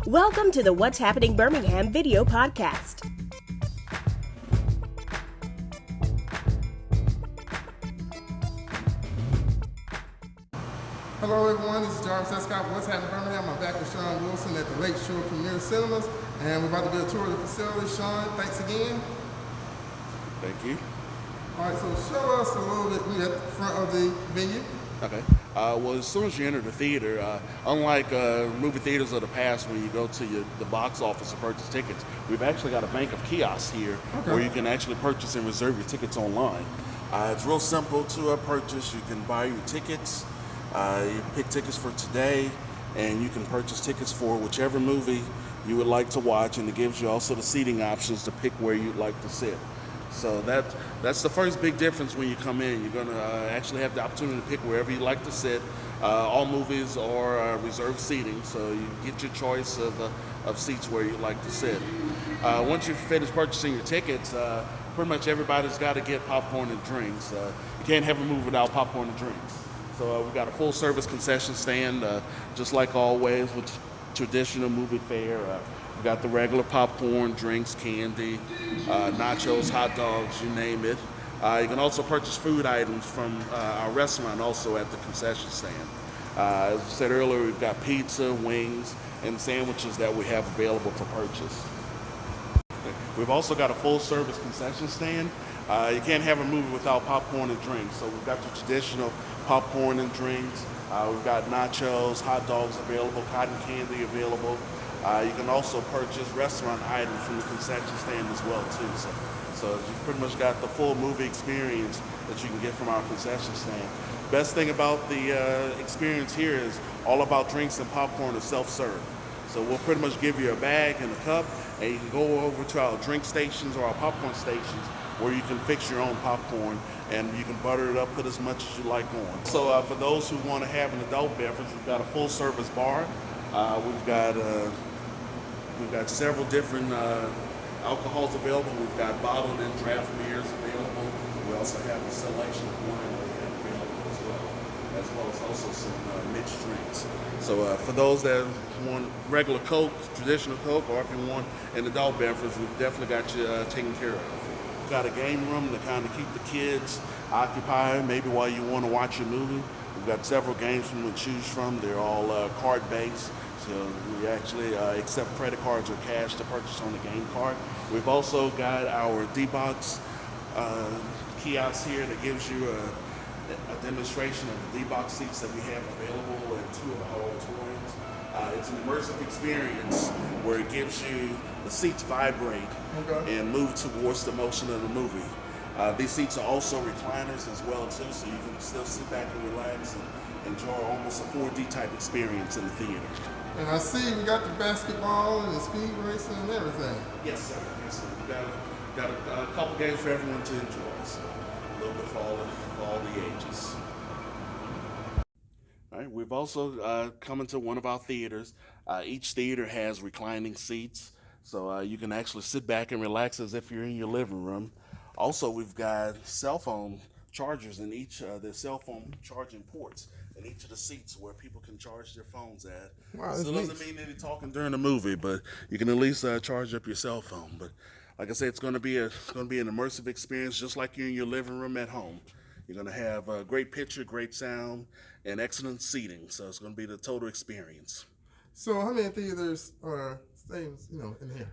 Welcome to the What's Happening Birmingham video podcast. Hello everyone, this is Jarvis Escott. What's Happening Birmingham? I'm back with Sean Wilson at the Lake Shore Premier Cinemas, and we're about to do a tour of the facility. Sean, thanks again. Thank you. All right, so show us a little bit. We're at the front of the venue. Okay. Well, as soon as you enter the theater, unlike movie theaters of the past when you go to the box office to purchase tickets, we've actually got a bank of kiosks here where you can actually purchase and reserve your tickets online. It's real simple to purchase. You can buy your tickets. You pick tickets for today, and you can purchase tickets for whichever movie you would like to watch, and it gives you also the seating options to pick where you'd like to sit. So that's the first big difference when you come in. You're going to actually have the opportunity to pick wherever you like to sit. All movies are reserved seating, so you get your choice of seats where you'd like to sit. Once you've finished purchasing your tickets, pretty much everybody's got to get popcorn and drinks. You can't have a movie without popcorn and drinks. So we've got a full-service concession stand, just like always with traditional movie fare. We've got the regular popcorn, drinks, candy, nachos, hot dogs, you name it. You can also purchase food items from our restaurant also at the concession stand. As I said earlier, we've got pizza, wings, and sandwiches that we have available for purchase. We've also got a full-service concession stand. You can't have a movie without popcorn and drinks. So we've got the traditional popcorn and drinks. We've got nachos, hot dogs available, cotton candy available. You can also purchase restaurant items from the concession stand as well too. So you pretty much got the full movie experience that you can get from our concession stand. Best thing about the experience here is all of our drinks and popcorn is self-serve. So we'll pretty much give you a bag and a cup, and you can go over to our drink stations or our popcorn stations where you can fix your own popcorn, and you can butter it up, put as much as you like on. So for those who want to have an adult beverage, we've got a full-service bar. We've got several different alcohols available. We've got bottled and draft beers available. We also have a selection of wine that we have available as well as also some mixed drinks. So for those that want regular Coke, traditional Coke, or if you want an adult beverage, we've definitely got you taken care of. We've got a game room to kind of keep the kids occupied, maybe while you want to watch your movie. We've got several games from to choose from. They're all card-based, so we actually accept credit cards or cash to purchase on the game card. We've also got our D-Box kiosk here that gives you a demonstration of the D-Box seats that we have available at two of our auditoriums. It's an immersive experience where it gives you the seats vibrate and move towards the motion of the movie. These seats are also recliners as well too, so you can still sit back and relax and enjoy almost a 4D type experience in the theater. And I see we got the basketball and the speed racing and everything. Yes, sir. Yes, sir. We got a couple games for everyone to enjoy, so a little bit for all the ages. All right, we've also come into one of our theaters. Each theater has reclining seats, so you can actually sit back and relax as if you're in your living room. Also, we've got cell phone chargers in each, the cell phone charging ports in each of the seats where people can charge their phones at. Wow, Still doesn't mean any talking during the movie, but you can at least charge up your cell phone. But like I said, it's going to be an immersive experience, just like you're in your living room at home. You're going to have a great picture, great sound, and excellent seating. So it's going to be the total experience. So how many theaters are staying, in here?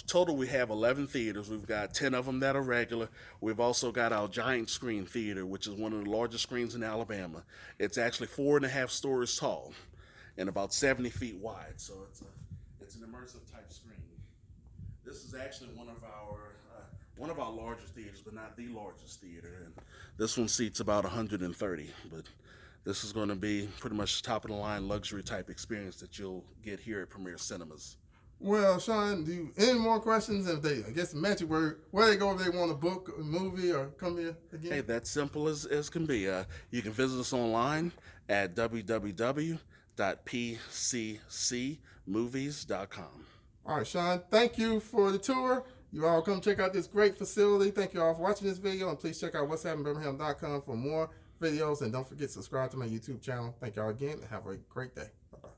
Total, we have 11 theaters. We've got 10 of them that are regular. We've also got our giant screen theater, which is one of the largest screens in Alabama. It's actually 4.5 stories tall and about 70 feet wide. So it's an immersive type screen. This is actually one of our largest theaters, but not the largest theater. And this one seats about 130. But this is going to be pretty much top of the line luxury type experience that you'll get here at Premier Cinemas. Well, Sean, any more questions? If they, I guess the magic word, where they go if they want to book a movie or come here again? Hey, that's simple as can be. You can visit us online at www.pccmovies.com. All right, Sean, thank you for the tour. You all come check out this great facility. Thank you all for watching this video, and please check out what'shappeningbirmingham.com for more videos, and don't forget to subscribe to my YouTube channel. Thank y'all again, and have a great day. Bye-bye.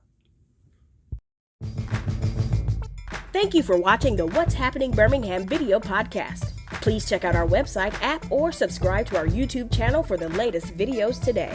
Thank you for watching the What's Happening Birmingham video podcast. Please check out our website, app, or subscribe to our YouTube channel for the latest videos today.